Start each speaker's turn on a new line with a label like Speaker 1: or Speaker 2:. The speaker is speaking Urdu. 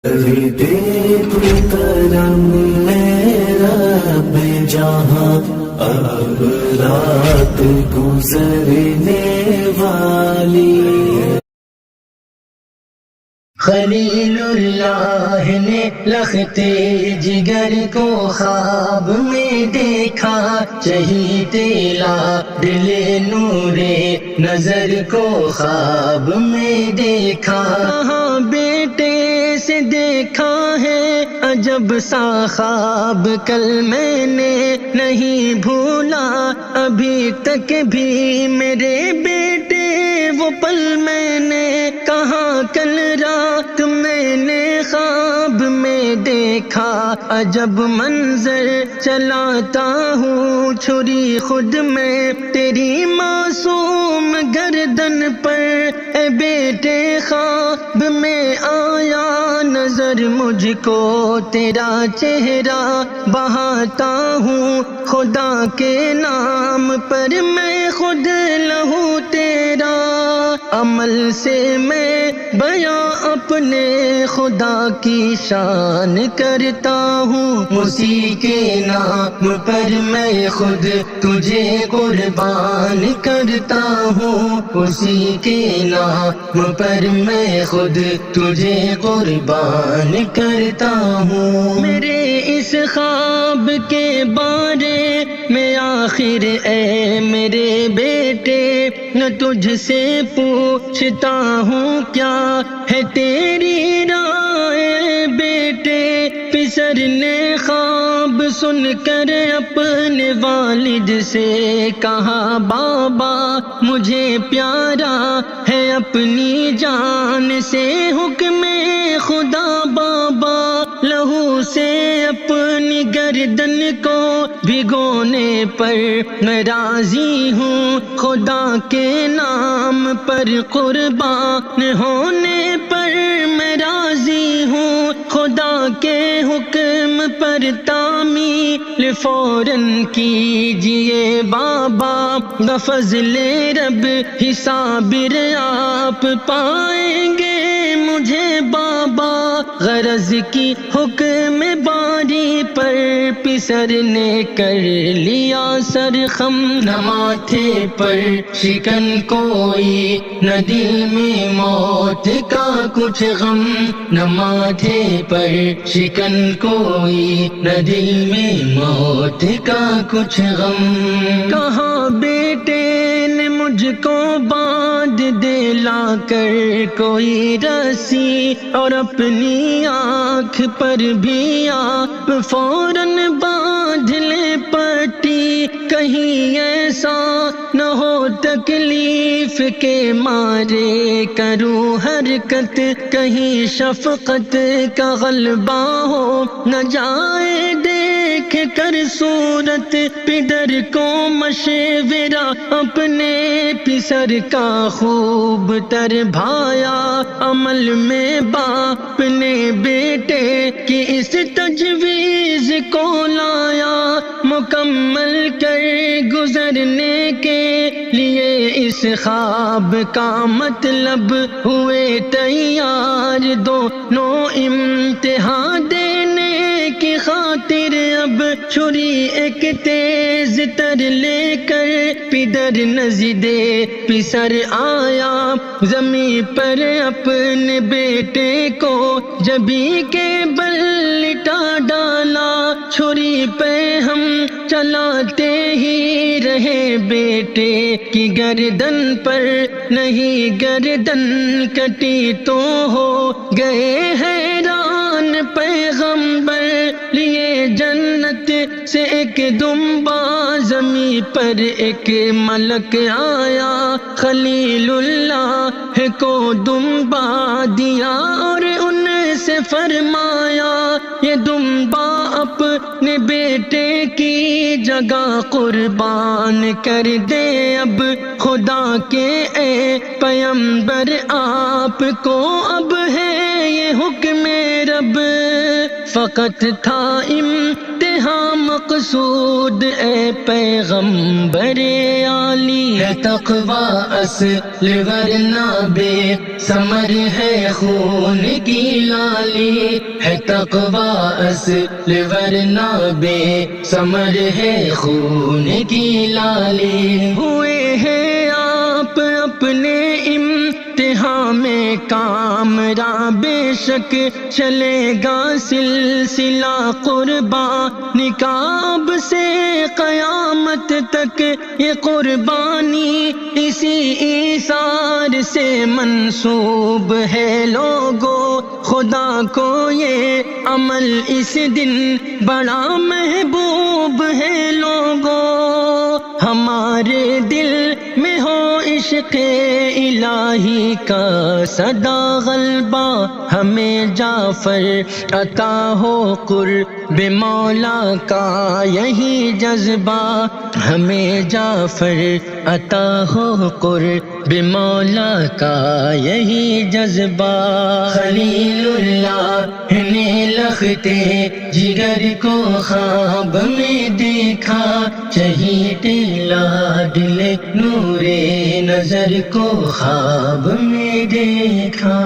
Speaker 1: دیکھ کرم رب جہاں اب رات گزرنے والی خلیل اللہ نے لختے جگر کو خواب میں دیکھا، شہید لاڈل نورے نظر کو خواب میں دیکھا، کہاں بیٹے سے دیکھا ہے عجب سا خواب، کل میں نے نہیں بھولا ابھی تک بھی میرے بیٹے وہ پل میں نے کہاں کل رات میں نے خواب میں دیکھا، عجب منظر چلاتا ہوں چھری خود میں تیری معصوم گردن پر، اے بیٹے خواب میں آیا نظر مجھ کو تیرا چہرہ، بہاتا ہوں خدا کے نام پر میں خود لہو تیرا، عمل سے میں بیاں اپنے خدا کی شان کرتا ہوں، اسی کے نام پر میں خود تجھے قربان کرتا ہوں، اسی کے نام پر میں خود تجھے قربان کرتا ہوں، میرے اس خواب کے بارے میں آخر اے میرے بیٹے نہ تجھ سے پوچھتا ہوں کیا ہے تیری رائے بیٹے، پسر نے خواب سن کر اپنے والد سے کہا بابا مجھے پیارا ہے اپنی جان سے حکم خدا، بابا لہو سے اپنی گردن کو بھگونے پر میں راضی ہوں، خدا کے نام پر قربان ہونے پر میں راضی ہوں، خدا کے حکم پر تعمیل فوراً کیجئے بابا، بفضل رب ہی صابر آپ پائیں گے مجھے بابا، غرض کی حکم باری پر پسر نے کر لیا سرخم، نہ ماتھے پر شکن کوئی نہ دل میں موت کا کچھ غم، نہ ماتھے پر شکن کوئی نہ دل میں موت کا کچھ غم، کہاں بیٹے نے مجھ کو باندھ دے لا کر کوئی رسی اور اپنی آنکھ پر بھی آپ فوراً باندھ لے پٹی، کہیں ایسا نہ ہو تکلیف کے مارے کروں حرکت، کہیں شفقت کا غلبہ ہو نہ جائے دیکھ کر صورت، پدر کو مشورہ اپنے پسر کا خوب تر بھایا، عمل میں باپ نے بیٹے کی اس تجویز کو لایا، مکمل کر گزرنے کے لیے اس خواب کا مطلب ہوئے تیار، دونوں امتحان دینے کی خاطر اب چھری ایک تیز تر لے کر پدر نزد پسر آیا، زمین پر اپنے بیٹے کو جبھی کے بل لٹا ڈالا، چھری پہ ہم چلاتے ہی رہے بیٹے کی گردن پر، نہیں گردن کٹی تو ہو گئے حیران پیغمبر، لیے جنت سے ایک دمبا زمین پر ایک ملک آیا، خلیل اللہ کو دمبا دیا اور ان سے فرمایا یہ دمبا اپنے بیٹے کی جگہ قربان کر دے، اب خدا کے اے پیغمبر آپ کو اب ہے یہ حکم رب، فقط تھا امتحان مقصود اے پیغمبر عالی، ہے تقویٰ اصل ورنہ بے ثمر ہے خون کی لالی، ہے تقویٰ اصل ورنہ بے ثمر ہے خون کی لالی۔ ہوئے ہیں آپ اپنے امتحان میں کامراں، بے شک چلے گا سلسلہ قربان نکاب سے قیامت تک، یہ قربانی اسی ایثار سے منسوب ہے لوگو، خدا کو یہ عمل اس دن بڑا محبوب ہے لوگو۔ ہمارے دل میں ہو عشق الہی کا صدا غلبہ، ہمیں جعفر عطا ہو قرب مولا کا یہی جذبہ، ہمیں جعفر عطا ہو قرب مولا کا یہی جذبہ۔ خلیل اللہ نے لختے جگر کو خواب میں دیکھا، شہید لاڈلے نور نظر کو خواب میں دیکھا۔